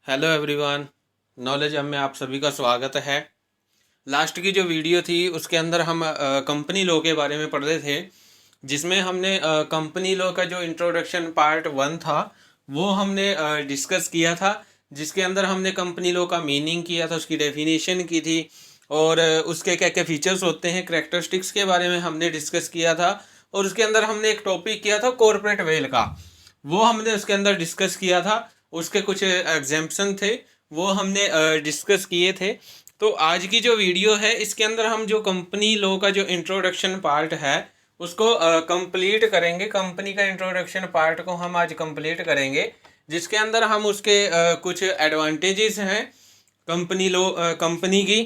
Hello everyone. Knowledge hub में आप सभी का स्वागत है। लास्ट की जो वीडियो थी उसके अंदर हम कंपनी लॉ के बारे में पढ़ रहे थे, जिसमें हमने कंपनी लॉ का जो इंट्रोडक्शन पार्ट 1 था वो हमने डिस्कस किया था, जिसके अंदर हमने कंपनी लॉ का मीनिंग किया था, उसकी डेफिनेशन की थी और उसके क्या क्या फीचर्स होते हैं, करेक्टरिस्टिक्स के बारे में हमने डिस्कस किया था। और उसके अंदर हमने एक टॉपिक किया था कॉरपोरेट वेल का, वो हमने उसके अंदर डिस्कस किया था। उसके कुछ एग्जाम्पशन थे वो हमने डिस्कस किए थे। तो आज की जो वीडियो है इसके अंदर हम जो कंपनी लॉ का जो इंट्रोडक्शन पार्ट है उसको कंप्लीट करेंगे। कंपनी का इंट्रोडक्शन पार्ट को हम आज कंप्लीट करेंगे, जिसके अंदर हम उसके कुछ एडवांटेजेस हैं कंपनी लॉ कंपनी की,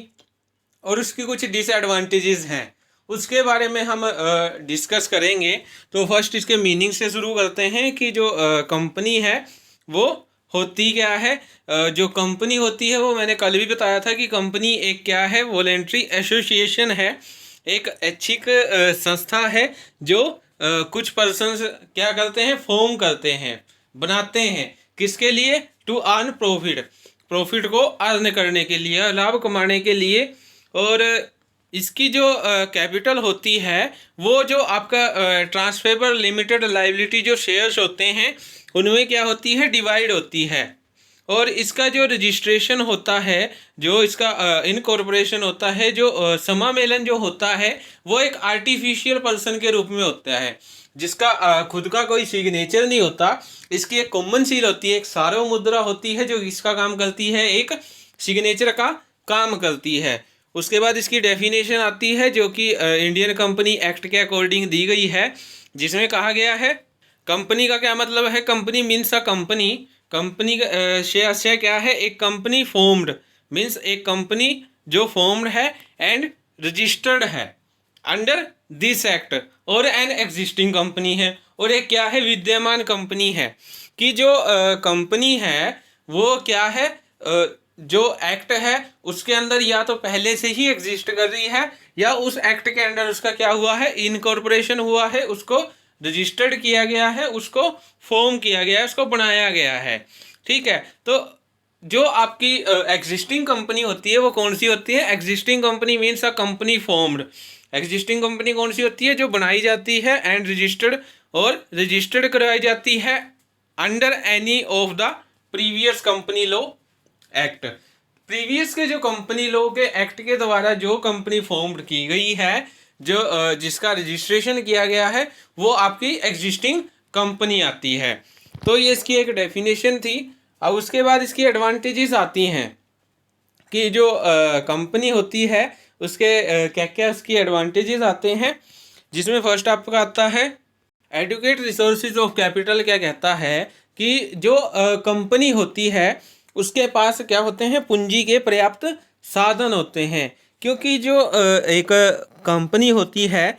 और उसकी कुछ डिसएडवांटेजेस हैं उसके बारे में हम डिस्कस करेंगे। तो फर्स्ट इसके मीनिंग से शुरू करते हैं कि जो कंपनी है वो होती क्या है। जो कंपनी होती है वो मैंने कल भी बताया था कि कंपनी एक क्या है, वॉलेंट्री एसोसिएशन है, एक ऐच्छिक संस्था है जो कुछ पर्सन्स क्या करते हैं, फॉर्म करते हैं, बनाते हैं, किसके लिए, टू अर्न प्रॉफिट, प्रॉफिट को अर्न करने के लिए, लाभ कमाने के लिए। और इसकी जो कैपिटल होती है वो जो आपका ट्रांसफरेबल लिमिटेड लाइबिलिटी जो शेयर्स होते हैं उनमें क्या होती है, डिवाइड होती है। और इसका जो रजिस्ट्रेशन होता है, जो इसका इनकॉर्पोरेशन होता है, जो समामेलन जो होता है वो एक आर्टिफिशियल पर्सन के रूप में होता है, जिसका खुद का कोई सिग्नेचर नहीं होता। इसकी एक कॉमन सील होती है, एक सार्वभौम मुद्रा होती है जो इसका काम करती है, एक सिग्नेचर का काम करती है। उसके बाद इसकी डेफिनेशन आती है जो कि इंडियन कंपनी एक्ट के अकॉर्डिंग दी गई है, जिसमें कहा गया है कंपनी का क्या मतलब है। Company means a company, company से क्या है, एक कंपनी फॉर्म्ड मीन्स एक कंपनी जो फॉर्म्ड है एंड रजिस्टर्ड है अंडर दिस एक्ट, और एन एग्जिस्टिंग कंपनी है, और एक क्या है, विद्यमान कंपनी है। कि जो कंपनी है वो क्या है, जो एक्ट है उसके अंदर या तो पहले से ही एग्जिस्ट कर रही है या उस एक्ट के अंदर उसका क्या हुआ है, इनकॉर्पोरेशन हुआ है, उसको रजिस्टर्ड किया गया है, उसको फॉर्म किया गया है, उसको बनाया गया है। ठीक है, तो जो आपकी एग्जिस्टिंग कंपनी होती है वो कौन सी होती है, existing company means a company formed. Existing company कौन सी होती है, जो बनाई जाती है एंड रजिस्टर्ड, और रजिस्टर्ड करवाई जाती है under any of the previous company law act. Previous के जो कंपनी लॉ के एक्ट के द्वारा जो कंपनी फॉर्म्ड की गई है, जो जिसका रजिस्ट्रेशन किया गया है, वो आपकी एग्जिस्टिंग कंपनी आती है। तो ये इसकी एक डेफिनेशन थी। अब उसके बाद इसकी एडवांटेजेस आती हैं कि जो कंपनी होती है उसके क्या क्या उसकी एडवांटेजेस आते हैं, जिसमें फर्स्ट आपका आता है एडुकेट रिसोर्सेज ऑफ कैपिटल। क्या कहता है कि जो कंपनी होती है उसके पास क्या होते हैं, पूंजी के पर्याप्त साधन होते हैं। क्योंकि जो एक कंपनी होती है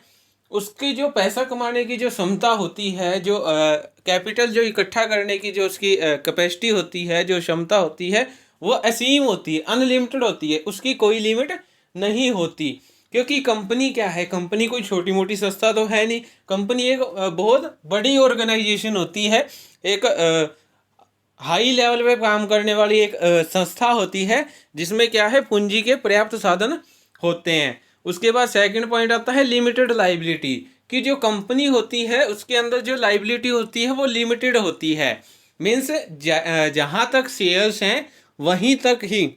उसकी जो पैसा कमाने की जो क्षमता होती है, जो कैपिटल जो इकट्ठा करने की जो उसकी कैपेसिटी होती है, जो क्षमता होती है, वो असीम होती है, अनलिमिटेड होती है, उसकी कोई लिमिट नहीं होती। क्योंकि कंपनी क्या है, कंपनी कोई छोटी मोटी संस्था तो है नहीं, कंपनी एक बहुत बड़ी ऑर्गेनाइजेशन होती है, एक हाई लेवल पे काम करने वाली एक संस्था होती है, जिसमें क्या है, पूंजी के पर्याप्त साधन होते हैं। उसके बाद सेकंड पॉइंट आता है लिमिटेड लाइबिलिटी, कि जो कंपनी होती है उसके अंदर जो लाइबिलिटी होती है वो लिमिटेड होती है। मीन्स जहाँ तक शेयर्स हैं वहीं तक ही,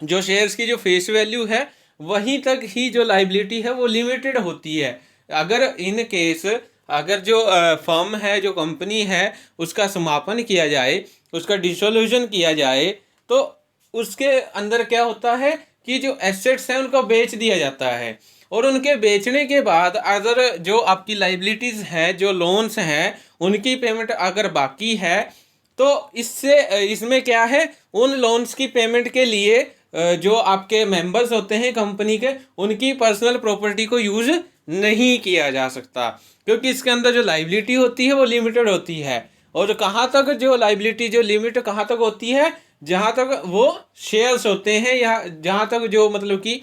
जो शेयर्स की जो फेस वैल्यू है वहीं तक ही जो लाइबिलिटी है वो लिमिटेड होती है। अगर इन केस अगर जो फर्म है, जो कंपनी है, उसका समापन किया जाए, उसका डिसोल्यूशन किया जाए, तो उसके अंदर क्या होता है कि जो एसेट्स हैं उनको बेच दिया जाता है, और उनके बेचने के बाद अगर जो आपकी लाइबिलिटीज़ हैं, जो लोन्स हैं, उनकी पेमेंट अगर बाकी है, तो इससे इसमें क्या है, उन लोन्स की पेमेंट के लिए जो आपके मेंबर्स होते हैं कंपनी के, उनकी पर्सनल प्रॉपर्टी को यूज़ नहीं किया जा सकता, क्योंकि इसके अंदर जो लाइबिलिटी होती है वो लिमिटेड होती है। और कहाँ तक जो लाइबिलिटी जो लिमिट कहाँ तक होती है, जहाँ तक वो शेयर्स होते हैं, या जहाँ तक जो मतलब कि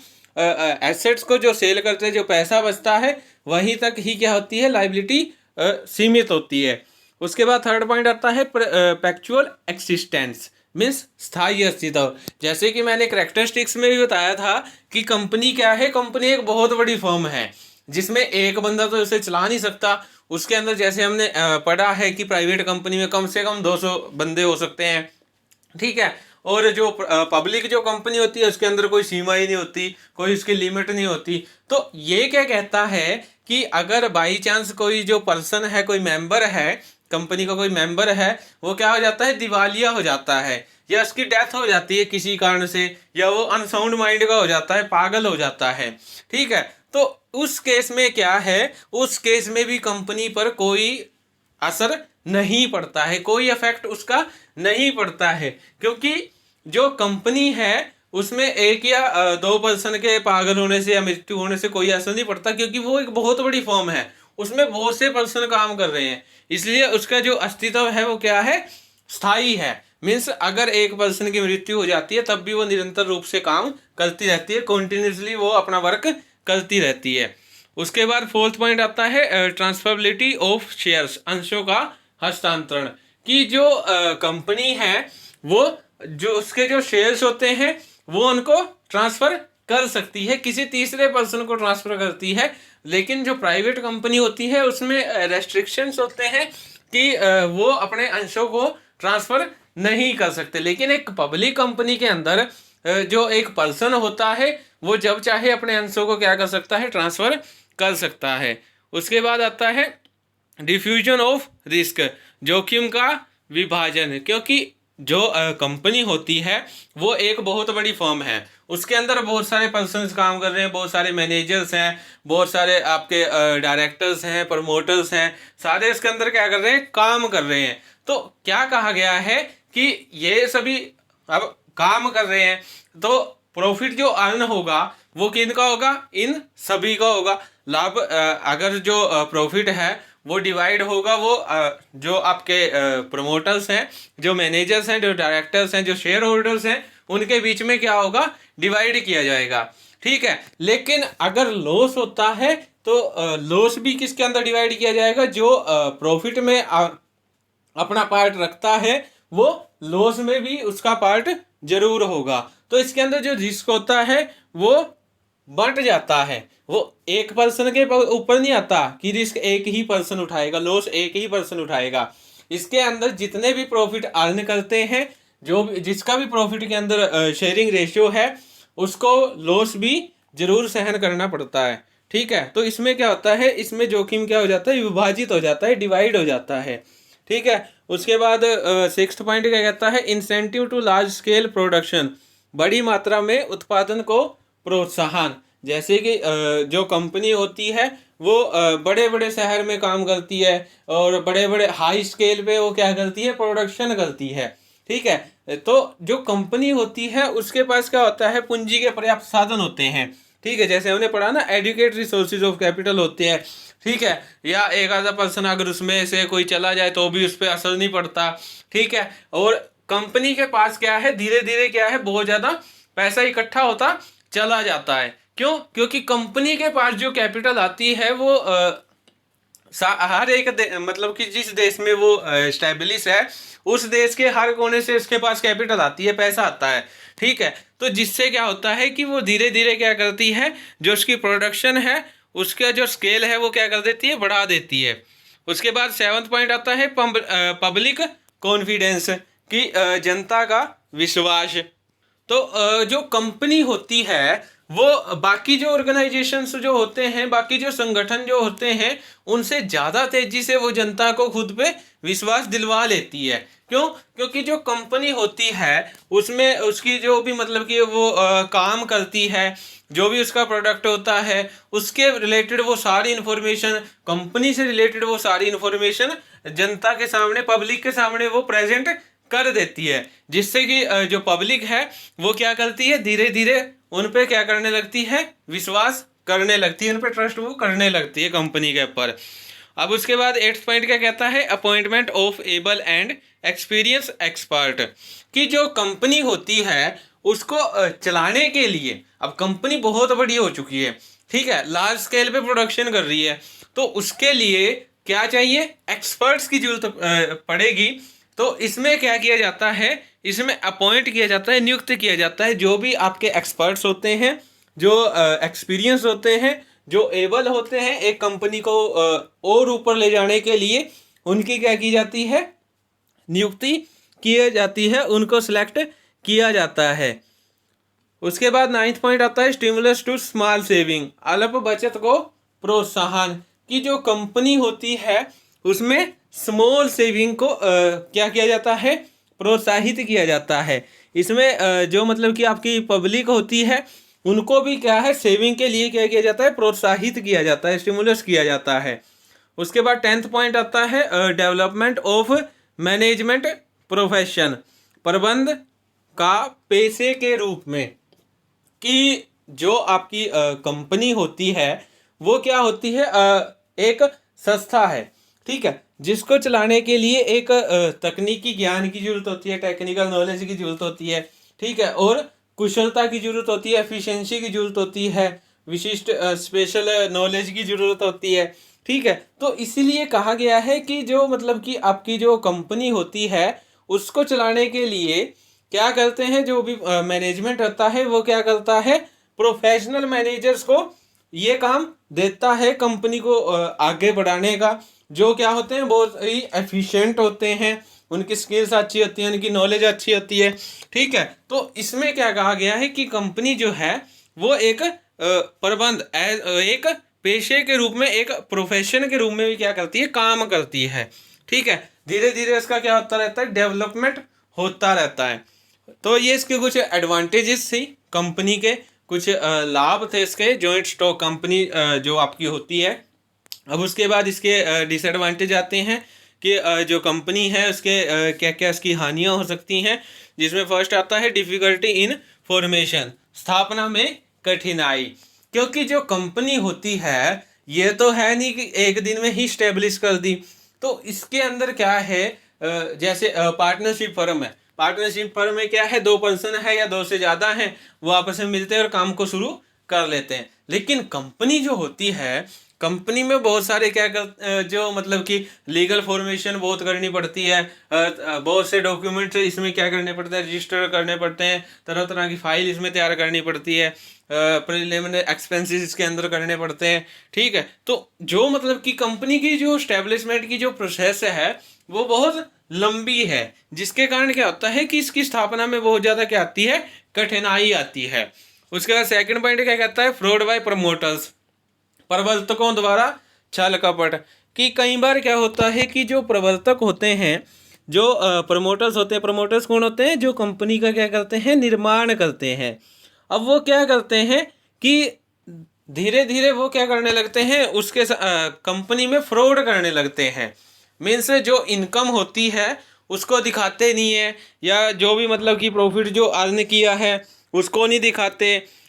एसेट्स को जो सेल करते हैं, जो पैसा बचता है, वहीं तक ही क्या होती है, लाइबिलिटी सीमित होती है। उसके बाद थर्ड पॉइंट आता है पैक्चुअल एक्सिस्टेंस, मीन्स स्थायी अस्तित्व। जैसे कि मैंने कैरेक्टरिस्टिक्स में भी बताया था कि कंपनी क्या है, कंपनी एक बहुत बड़ी फर्म है जिसमें एक बंदा तो इसे चला नहीं सकता। उसके अंदर जैसे हमने पढ़ा है कि प्राइवेट कंपनी में कम से कम 200 बंदे हो सकते हैं, ठीक है। और जो पब्लिक जो कंपनी होती है उसके अंदर कोई सीमा ही नहीं होती, कोई उसकी लिमिट नहीं होती। तो ये क्या कहता है कि अगर बाई चांस कोई जो पर्सन है, कोई मेंबर है, कंपनी का कोई मेंबर है, वो क्या हो जाता है, दिवालिया हो जाता है, या उसकी डेथ हो जाती है किसी कारण से, या वो अनसाउंड माइंड का हो जाता है, पागल हो जाता है, ठीक है। तो उस केस में क्या है, उस केस में भी कंपनी पर कोई असर नहीं पड़ता है, कोई इफेक्ट उसका नहीं पड़ता है, क्योंकि जो कंपनी है उसमें एक या दो पर्सन के पागल होने से या मृत्यु होने से कोई असर नहीं पड़ता, क्योंकि वो एक बहुत बड़ी फर्म है, उसमें बहुत से पर्सन काम कर रहे हैं, इसलिए उसका जो अस्तित्व है वो क्या है, स्थायी है। मीन्स अगर एक पर्सन की मृत्यु हो जाती है तब भी वो निरंतर रूप से काम करती रहती है, कंटिन्यूसली वो अपना वर्क करती रहती है। उसके बाद फोर्थ पॉइंट आता है ट्रांसफरेबिलिटी ऑफ शेयर्स, अंशों का हस्तांतरण। कि जो कंपनी है वो जो उसके जो शेयर्स होते हैं वो उनको ट्रांसफर कर सकती है, किसी तीसरे पर्सन को ट्रांसफर करती है। लेकिन जो प्राइवेट कंपनी होती है उसमें रेस्ट्रिक्शंस होते हैं कि वो अपने अंशों को ट्रांसफर नहीं कर सकते। लेकिन एक पब्लिक कंपनी के अंदर जो एक पर्सन होता है वो जब चाहे अपने अंशों को क्या कर सकता है, ट्रांसफर कर सकता है। उसके बाद आता है डिफ्यूजन ऑफ रिस्क, जोखिम का विभाजन। क्योंकि जो कंपनी होती है वो एक बहुत बड़ी फर्म है, उसके अंदर बहुत सारे पर्सन्स काम कर रहे हैं, बहुत सारे मैनेजर्स हैं, बहुत सारे आपके डायरेक्टर्स हैं, प्रमोटर्स हैं, सारे इसके अंदर क्या कर रहे हैं, काम कर रहे हैं। तो क्या कहा गया है कि ये सभी अब काम कर रहे हैं तो प्रॉफिट जो अर्न होगा वो किनका होगा, इन सभी का होगा। लाभ अगर जो प्रॉफिट है वो डिवाइड होगा, वो जो आपके प्रमोटर्स हैं, जो मैनेजर्स हैं, जो डायरेक्टर्स हैं, जो शेयर होल्डर्स हैं, उनके बीच में क्या होगा, डिवाइड किया जाएगा, ठीक है। लेकिन अगर लॉस होता है तो लॉस भी किसके अंदर डिवाइड किया जाएगा, जो प्रॉफिट में अपना पार्ट रखता है वो लॉस में भी उसका पार्ट जरूर होगा। तो इसके अंदर जो रिस्क होता है वो बंट जाता है, वो एक पर्सन के ऊपर नहीं आता कि रिस्क एक ही पर्सन उठाएगा, लॉस एक ही पर्सन उठाएगा। इसके अंदर जितने भी प्रॉफिट अर्न करते हैं, जो जिसका भी प्रॉफिट के अंदर शेयरिंग रेशियो है, उसको लॉस भी जरूर सहन करना पड़ता है, ठीक है। तो इसमें क्या होता है, इसमें जोखिम क्या हो जाता है, विभाजित हो जाता है, डिवाइड हो जाता है, ठीक है। उसके बाद सिक्स्थ पॉइंट क्या कहता है, incentive to large scale production, बड़ी मात्रा में उत्पादन को प्रोत्साहन। जैसे कि जो कंपनी होती है वो बड़े बड़े शहर में काम करती है और बड़े बड़े हाई स्केल पे वो क्या करती है, प्रोडक्शन करती है, ठीक है। तो जो कंपनी होती है उसके पास क्या होता है, पूंजी के पर्याप्त साधन होते हैं, ठीक है। जैसे हमने पढ़ा ना, एडुकेट रिसोर्सेज ऑफ कैपिटल होते हैं, ठीक है। या एक आधा पर्सन अगर उसमें से कोई चला जाए तो भी उस पर असर नहीं पड़ता, ठीक है। और कंपनी के पास क्या है, धीरे धीरे क्या है, बहुत ज़्यादा पैसा इकट्ठा होता चला जाता है। क्यों, क्योंकि कंपनी के पास जो कैपिटल आती है वो हर एक मतलब कि जिस देश में वो स्टैब्लिश है उस देश के हर कोने से उसके पास कैपिटल आती है, पैसा आता है, ठीक है। तो जिससे क्या होता है कि वो धीरे धीरे क्या करती है, जो उसकी प्रोडक्शन है उसका जो स्केल है वो क्या कर देती है, बढ़ा देती है। उसके बाद सेवंथ पॉइंट आता है पब्लिक कॉन्फिडेंस, की जनता का विश्वास। तो जो कंपनी होती है वो बाकी जो ऑर्गेनाइजेशंस जो होते हैं, बाकी जो संगठन जो होते हैं, उनसे ज़्यादा तेजी से वो जनता को खुद पे विश्वास दिलवा लेती है। क्यों, क्योंकि जो कंपनी होती है उसमें उसकी जो भी मतलब कि वो काम करती है, जो भी उसका प्रोडक्ट होता है उसके रिलेटेड वो सारी इन्फॉर्मेशन, कंपनी से रिलेटेड वो सारी इन्फॉर्मेशन जनता के सामने, पब्लिक के सामने वो प्रेजेंट कर देती है। जिससे कि जो पब्लिक है वो क्या करती है, धीरे धीरे उन पे क्या करने लगती है, विश्वास करने लगती है, उन पे ट्रस्ट वो करने लगती है कंपनी के ऊपर। अब उसके बाद 8th पॉइंट क्या कहता है, appointment of able and experience expert. कि जो कंपनी होती है उसको चलाने के लिए, अब कंपनी बहुत बड़ी हो चुकी है, ठीक है, लार्ज स्केल पे प्रोडक्शन कर रही है, तो उसके लिए क्या चाहिए, एक्सपर्ट्स की जरूरत पड़ेगी, तो इसमें क्या किया जाता है, इसमें अपॉइंट किया जाता है, नियुक्त किया जाता है जो भी आपके एक्सपर्ट्स होते हैं, जो एक्सपीरियंस होते हैं, जो एबल होते हैं एक कंपनी को और ऊपर ले जाने के लिए, उनकी क्या की जाती है, नियुक्ति की जाती है, उनको सिलेक्ट किया जाता है। उसके बाद 9th पॉइंट आता है स्टिमुलस टू स्मॉल सेविंग, अल्प बचत को प्रोत्साहन। की जो कंपनी होती है उसमें स्मॉल सेविंग को क्या किया जाता है, प्रोत्साहित किया जाता है। इसमें जो मतलब कि आपकी पब्लिक होती है उनको भी क्या है, सेविंग के लिए क्या किया जाता है, प्रोत्साहित किया जाता है, स्टिमुलस किया जाता है। उसके बाद 10th पॉइंट आता है डेवलपमेंट ऑफ मैनेजमेंट प्रोफेशन, प्रबंध का पेशे के रूप में। कि जो आपकी कंपनी होती है वो क्या होती है, एक संस्था है, ठीक है, जिसको चलाने के लिए एक तकनीकी ज्ञान की जरूरत होती है, टेक्निकल नॉलेज की जरूरत होती है, ठीक है, और कुशलता की जरूरत होती है, एफिशिएंसी की जरूरत होती है, विशिष्ट स्पेशल नॉलेज की जरूरत होती है, ठीक है। तो इसीलिए कहा गया है कि जो मतलब कि आपकी जो कंपनी होती है उसको चलाने के लिए क्या करते हैं, जो भी मैनेजमेंट होता है वो क्या करता है, प्रोफेशनल मैनेजर्स को ये काम देता है कंपनी को आगे बढ़ाने का, जो क्या होते हैं, बहुत ही एफिशिएंट होते हैं, उनकी स्किल्स अच्छी होती है, उनकी नॉलेज अच्छी होती है, ठीक है। तो इसमें क्या कहा गया है कि कंपनी जो है वो एक प्रबंध, एक पेशे के रूप में, एक प्रोफेशन के रूप में भी क्या करती है, काम करती है, ठीक है। धीरे धीरे इसका क्या होता रहता है, डेवलपमेंट होता रहता है। तो ये इसके कुछ एडवांटेजेस थी कंपनी के, कुछ लाभ थे इसके, जॉइंट स्टॉक कंपनी जो आपकी होती है। अब उसके बाद इसके डिसएडवांटेज आते हैं कि जो कंपनी है उसके क्या क्या इसकी हानियां हो सकती हैं, जिसमें फर्स्ट आता है डिफ़िकल्टी इन फॉर्मेशन, स्थापना में कठिनाई। क्योंकि जो कंपनी होती है ये तो है नहीं कि एक दिन में ही स्टेब्लिश कर दी, तो इसके अंदर क्या है, जैसे पार्टनरशिप फर्म है, पार्टनरशिप फर्म में क्या है, 2 पर्सन है या 2 से ज़्यादा हैं, वो आपस में मिलते हैं और काम को शुरू कर लेते हैं। लेकिन कंपनी जो होती है, कंपनी में बहुत सारे क्या कर जो मतलब कि लीगल फॉर्मेशन बहुत करनी पड़ती है, बहुत से डॉक्यूमेंट्स इसमें क्या करने पड़ते हैं, रजिस्टर करने पड़ते हैं, तरह तरह की फाइल इसमें तैयार करनी पड़ती है, प्रिलिमिनरी एक्सपेंसेस इसके अंदर करने पड़ते हैं, ठीक है। तो जो मतलब कि कंपनी की जो स्टैब्लिशमेंट की जो प्रोसेस है वो बहुत लंबी है, जिसके कारण क्या होता है कि इसकी स्थापना में बहुत ज़्यादा क्या आती है, कठिनाई आती है। उसके बाद सेकंड पॉइंट क्या कहता है, फ्रॉड बाय प्रमोटर्स, प्रवर्तकों द्वारा छल कपट। कि कई बार क्या होता है कि जो प्रवर्तक होते हैं, जो प्रमोटर्स होते हैं, प्रमोटर्स कौन होते हैं, जो कंपनी का क्या करते हैं, निर्माण करते हैं। अब वो क्या करते हैं कि धीरे धीरे वो क्या करने लगते हैं, उसके कंपनी में फ्रॉड करने लगते हैं। मीन्स जो इनकम होती है उसको दिखाते नहीं है, या जो भी मतलब कि प्रॉफिट जो अर्न किया है उसको नहीं दिखाते,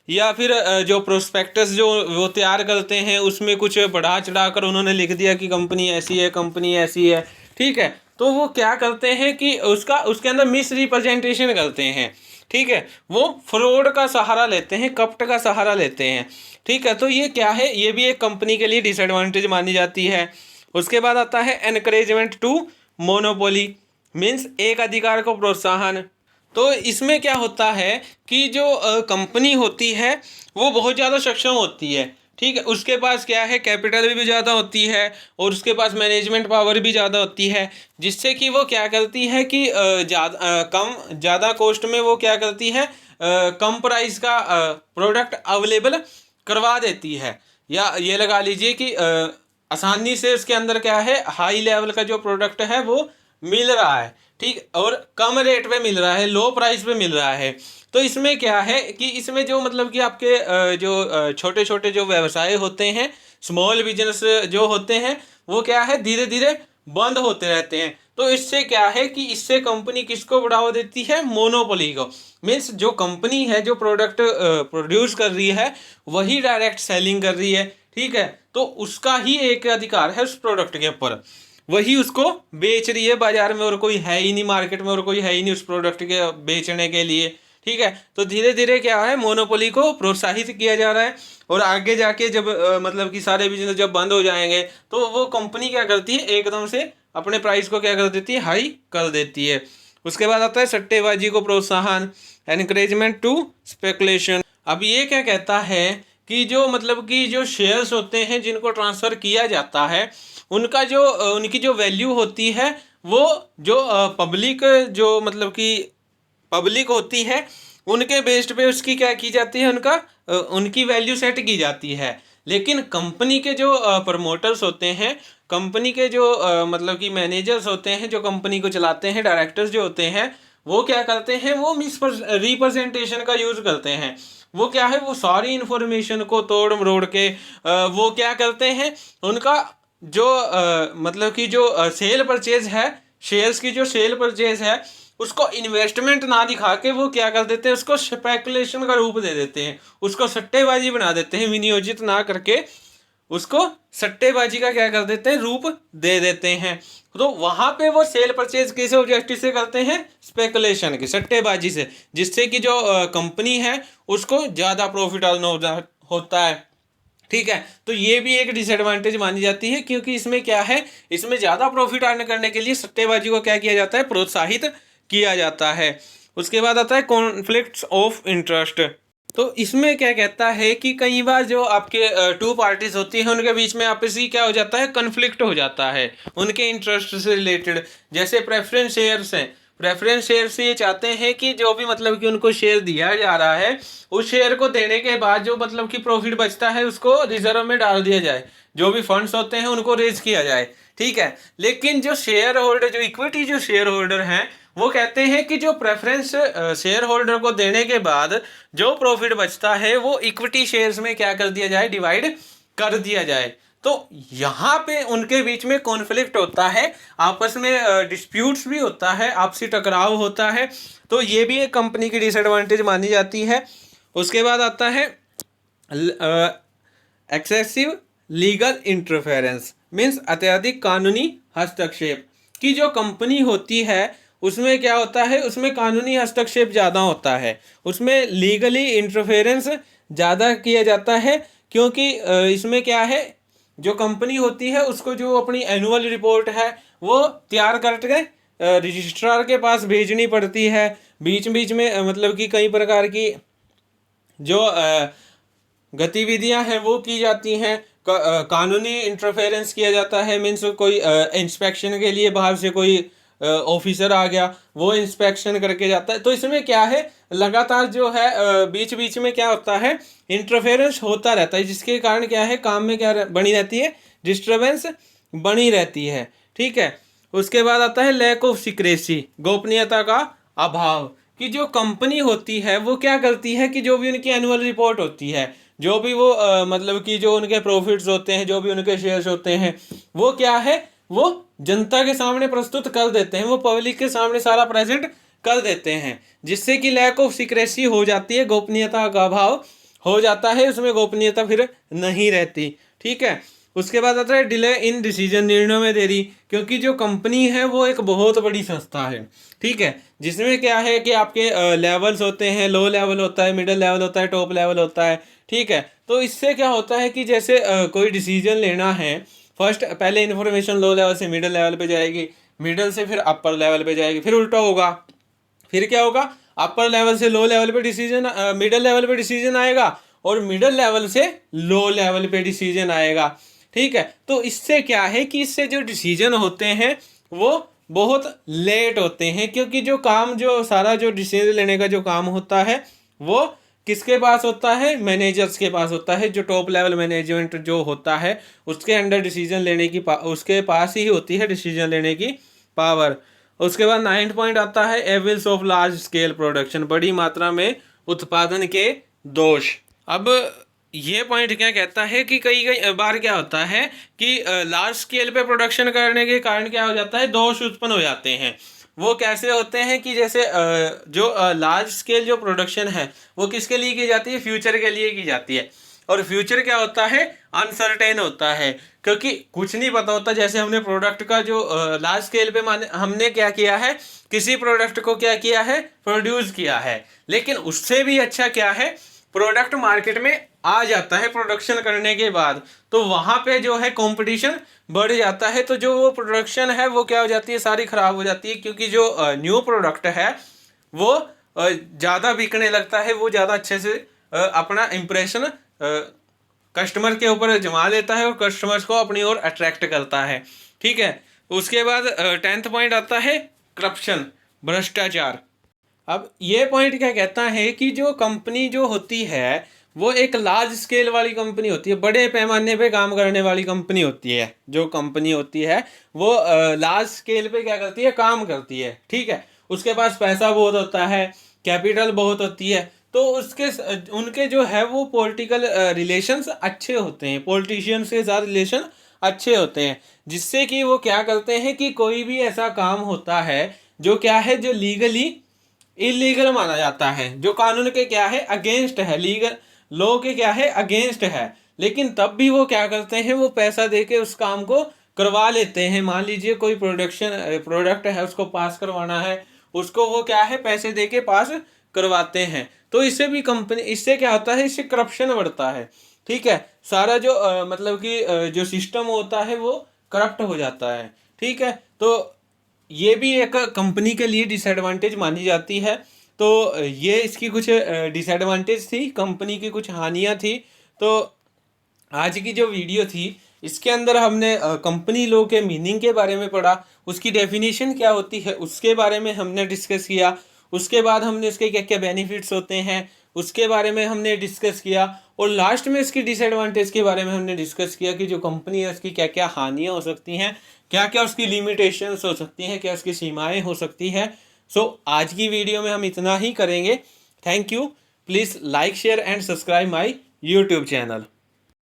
या फिर जो प्रोस्पेक्टस जो वो तैयार करते हैं उसमें कुछ बढ़ा चढ़ा कर उन्होंने लिख दिया कि कंपनी ऐसी है, कंपनी ऐसी है, ठीक है। तो वो क्या करते हैं कि उसके अंदर मिस रिप्रेजेंटेशन करते हैं, ठीक है, वो फ्रॉड का सहारा लेते हैं, कपट का सहारा लेते हैं, ठीक है। तो ये क्या है, ये भी एक कंपनी के लिए डिसएडवांटेज मानी जाती है। उसके बाद आता है एनकरेजमेंट टू मोनोपोली, मीन्स एक अधिकार को प्रोत्साहन। तो इसमें क्या होता है कि जो कंपनी होती है वो बहुत ज़्यादा सक्षम होती है, ठीक है, उसके पास क्या है, कैपिटल भी ज़्यादा होती है और उसके पास मैनेजमेंट पावर भी ज़्यादा होती है, जिससे कि वो क्या करती है कि ज़्यादा कॉस्ट में वो क्या करती है, कम प्राइस का प्रोडक्ट अवेलेबल करवा देती है, या ये लगा लीजिए कि आसानी से उसके अंदर क्या है, हाई लेवल का जो प्रोडक्ट है वो मिल रहा है, ठीक, और कम रेट पे मिल रहा है, लो प्राइस पे मिल रहा है। तो इसमें क्या है कि इसमें जो मतलब कि आपके जो छोटे छोटे जो व्यवसाय होते हैं, स्मॉल बिजनेस जो होते हैं, वो क्या है, धीरे धीरे बंद होते रहते हैं। तो इससे क्या है कि इससे कंपनी किसको बढ़ावा देती है, मोनोपोली को। मीन्स जो कंपनी है जो प्रोडक्ट प्रोड्यूस कर रही है वही डायरेक्ट सेलिंग कर रही है, ठीक है, तो उसका ही एक अधिकार है उस प्रोडक्ट के ऊपर, वही उसको बेच रही है बाजार में, और कोई है ही नहीं मार्केट में, और कोई है ही नहीं उस प्रोडक्ट के बेचने के लिए, ठीक है। तो धीरे धीरे क्या है, मोनोपोली को प्रोत्साहित किया जा रहा है, और आगे जाके जब मतलब कि सारे बिजनेस जब बंद हो जाएंगे तो वो कंपनी क्या करती है, एकदम से अपने प्राइस को क्या कर देती है, हाई कर देती है। उसके बाद आता है सट्टेबाजी को प्रोत्साहन, एनकरेजमेंट टू स्पेकुलेशन। अब ये क्या कहता है कि जो मतलब कि जो शेयर्स होते हैं जिनको ट्रांसफ़र किया जाता है, उनका जो उनकी जो वैल्यू होती है वो जो पब्लिक जो मतलब कि पब्लिक होती है उनके बेस्ड पे उसकी क्या की जाती है, उनकी वैल्यू सेट की जाती है। लेकिन कंपनी के जो प्रमोटर्स होते हैं, कंपनी के जो मतलब कि मैनेजर्स होते हैं जो कंपनी को चलाते हैं, डायरेक्टर्स जो होते हैं, वो क्या करते हैं, वो मिस रिप्रेजेंटेशन का यूज़ करते हैं। वो क्या है, वो सारी इन्फॉर्मेशन को तोड़ मरोड़ के वो क्या करते हैं, उनका जो मतलब कि जो सेल परचेज है, शेयर्स की जो सेल परचेज है, उसको इन्वेस्टमेंट ना दिखा के वो क्या कर देते हैं, उसको स्पेकुलेशन का रूप दे देते हैं, उसको सट्टेबाजी बना देते हैं, विनियोजित ना करके उसको सट्टेबाजी का क्या कर देते हैं, रूप दे देते हैं। तो वहां पे वो सेल परचेज किस ऑब्जेक्टिव से करते हैं, स्पेकुलेशन की, सट्टेबाजी से, जिससे कि जो कंपनी है उसको ज़्यादा प्रॉफिट अर्न होता है। ठीक है, तो ये भी एक डिसएडवांटेज मानी जाती है, क्योंकि इसमें क्या है, इसमें ज़्यादा प्रॉफिट अर्न करने के लिए सट्टेबाजी को क्या किया जाता है, प्रोत्साहित किया जाता है। उसके बाद आता है कॉन्फ्लिक्ट्स ऑफ इंटरेस्ट। तो इसमें क्या कहता है कि कई बार जो आपके टू पार्टीज होती हैं उनके बीच में आपसी क्या हो जाता है, कन्फ्लिक्ट हो जाता है उनके इंटरेस्ट से रिलेटेड। जैसे प्रेफरेंस शेयर्स हैं, प्रेफरेंस शेयर से ये चाहते हैं कि जो भी मतलब कि उनको शेयर दिया जा रहा है, उस शेयर को देने के बाद जो मतलब कि प्रॉफिट बचता है उसको रिजर्व में डाल दिया जाए, जो भी फंड्स होते हैं उनको रेज किया जाए। ठीक है, लेकिन जो शेयर होल्डर, जो इक्विटी जो शेयर होल्डर हैं, वो कहते हैं कि जो प्रेफरेंस शेयर होल्डर को देने के बाद जो प्रॉफिट बचता है वो इक्विटी शेयर्स में क्या कर दिया जाए, डिवाइड कर दिया जाए। तो यहाँ पे उनके बीच में कॉन्फ्लिक्ट होता है, आपस में डिस्प्यूट्स भी होता है, आपसी टकराव होता है। तो ये भी एक कंपनी की डिसएडवांटेज मानी जाती है। उसके बाद आता है एक्सेसिव लीगल इंटरफेरेंस, मीन्स अत्यधिक कानूनी हस्तक्षेप। की जो कंपनी होती है उसमें क्या होता है, उसमें कानूनी हस्तक्षेप ज़्यादा होता है, उसमें लीगली इंटरफेरेंस ज़्यादा किया जाता है। क्योंकि इसमें क्या है, जो कंपनी होती है उसको जो अपनी एनुअल रिपोर्ट है वो तैयार करके रजिस्ट्रार के पास भेजनी पड़ती है। बीच बीच में मतलब कि कई प्रकार की जो गतिविधियां हैं वो की जाती हैं, कानूनी इंटरफेरेंस किया जाता है। मीन्स कोई इंस्पेक्शन के लिए बाहर से कोई ऑफिसर आ गया, वो इंस्पेक्शन करके जाता है। तो इसमें क्या है, लगातार जो है बीच बीच में क्या होता है, इंटरफेरेंस होता रहता है, जिसके कारण क्या है, काम में क्या बनी रहती है, डिस्टर्बेंस बनी रहती है। ठीक है, उसके बाद आता है लैक ऑफ सीक्रेसी, गोपनीयता का अभाव। कि जो कंपनी होती है वो क्या करती है कि जो भी उनकी एनुअल रिपोर्ट होती है, जो भी वो मतलब कि जो उनके प्रॉफिट्स होते हैं, जो भी उनके शेयर्स होते हैं, वो क्या है, वो जनता के सामने प्रस्तुत कर देते हैं, वो पब्लिक के सामने सारा प्रेजेंट कर देते हैं, जिससे कि लैक ऑफ सीक्रेसी हो जाती है, गोपनीयता का अभाव हो जाता है, उसमें गोपनीयता फिर नहीं रहती। ठीक है, उसके बाद आता है डिले इन डिसीजन, निर्णयों में देरी। क्योंकि जो कंपनी है वो एक बहुत बड़ी संस्था है। ठीक है, जिसमें क्या है कि आपके लेवल्स होते हैं, लो लेवल होता है, मिडिल लेवल होता है, टॉप लेवल होता है। ठीक है, तो इससे क्या होता है कि जैसे कोई डिसीजन लेना है, फर्स्ट पहले इन्फॉर्मेशन लो लेवल से मिडिल लेवल पे जाएगी, मिडिल से फिर अपर लेवल पे जाएगी, फिर उल्टा होगा, फिर क्या होगा, अपर लेवल से लो लेवल पे डिसीजन, मिडिल लेवल पे डिसीजन आएगा, और मिडिल लेवल से लो लेवल पे डिसीजन आएगा। ठीक है, तो इससे क्या है कि इससे जो डिसीजन होते हैं वो बहुत लेट होते हैं, क्योंकि जो काम, जो सारा जो डिसीजन लेने का जो काम होता है वो किसके पास होता है, मैनेजर्स के पास होता है। जो टॉप लेवल मैनेजमेंट जो होता है उसके अंडर डिसीजन लेने की उसके पास ही होती है डिसीजन लेने की पावर। उसके बाद 9 पॉइंट आता है evils of large scale production, बड़ी मात्रा में उत्पादन के दोष। अब ये पॉइंट क्या कहता है कि कई कई बार क्या होता है कि लार्ज स्केल पे प्रोडक्शन करने के कारण क्या हो जाता है, दोष उत्पन्न हो जाते हैं। वो कैसे होते हैं कि जैसे जो लार्ज स्केल जो प्रोडक्शन है वो किसके लिए की जाती है, फ्यूचर के लिए की जाती है। और फ्यूचर क्या होता है, अनसर्टेन होता है, क्योंकि कुछ नहीं पता होता। जैसे हमने प्रोडक्ट का जो लार्ज स्केल पे हमने क्या किया है, किसी प्रोडक्ट को क्या किया है, प्रोड्यूस किया है, लेकिन उससे भी अच्छा क्या है, प्रोडक्ट मार्केट में आ जाता है प्रोडक्शन करने के बाद, तो वहाँ पे जो है कंपटीशन बढ़ जाता है। तो जो वो प्रोडक्शन है वो क्या हो जाती है, सारी खराब हो जाती है, क्योंकि जो न्यू प्रोडक्ट है वो ज़्यादा बिकने लगता है, वो ज़्यादा अच्छे से अपना इम्प्रेशन कस्टमर के ऊपर जमा लेता है और कस्टमर्स को अपनी ओर अट्रैक्ट करता है। ठीक है, उसके बाद 10th पॉइंट आता है करप्शन, भ्रष्टाचार। अब ये पॉइंट क्या कहता है कि जो कंपनी जो होती है वो एक लार्ज स्केल वाली कंपनी होती है, बड़े पैमाने पे काम करने वाली कंपनी होती है। जो कंपनी होती है वो लार्ज स्केल पे क्या करती है, काम करती है। ठीक है, उसके पास पैसा बहुत होता है, कैपिटल बहुत होती है, तो उसके उनके जो है वो पॉलिटिकल रिलेशंस अच्छे होते हैं, पॉलिटिशियंस के साथ रिलेशन अच्छे होते हैं, जिससे कि वो क्या करते हैं कि कोई भी ऐसा काम होता है जो क्या है, जो लीगली इलीगल माना जाता है, जो कानून के क्या है अगेंस्ट है, लीगल लॉ के क्या है अगेंस्ट है, लेकिन तब भी वो क्या करते हैं, वो पैसा देके उस काम को करवा लेते हैं। मान लीजिए कोई प्रोडक्ट है, उसको पास करवाना है, उसको वो क्या है पैसे देके पास करवाते हैं। तो इससे भी कंपनी, इससे क्या होता है, इससे करप्शन बढ़ता है। ठीक है, सारा जो मतलब कि जो सिस्टम होता है वो करप्ट हो जाता है। ठीक है, तो ये भी एक कंपनी के लिए डिसएडवांटेज मानी जाती है। तो ये इसकी कुछ डिसएडवांटेज थी, कंपनी की कुछ हानियाँ थी। तो आज की जो वीडियो थी इसके अंदर हमने कंपनी लॉ के मीनिंग के बारे में पढ़ा, उसकी डेफिनेशन क्या होती है उसके बारे में हमने डिस्कस किया, उसके बाद हमने उसके क्या क्या बेनिफिट्स होते हैं उसके बारे में हमने डिस्कस किया, और लास्ट में इसकी डिसएडवांटेज के बारे में हमने डिस्कस किया कि जो कंपनी है उसकी क्या क्या हानियाँ हो सकती हैं, क्या क्या उसकी लिमिटेशंस हो सकती हैं, क्या उसकी सीमाएं हो सकती हैं। सो आज की वीडियो में हम इतना ही करेंगे। Thank you. Please like share and subscribe my YouTube channel.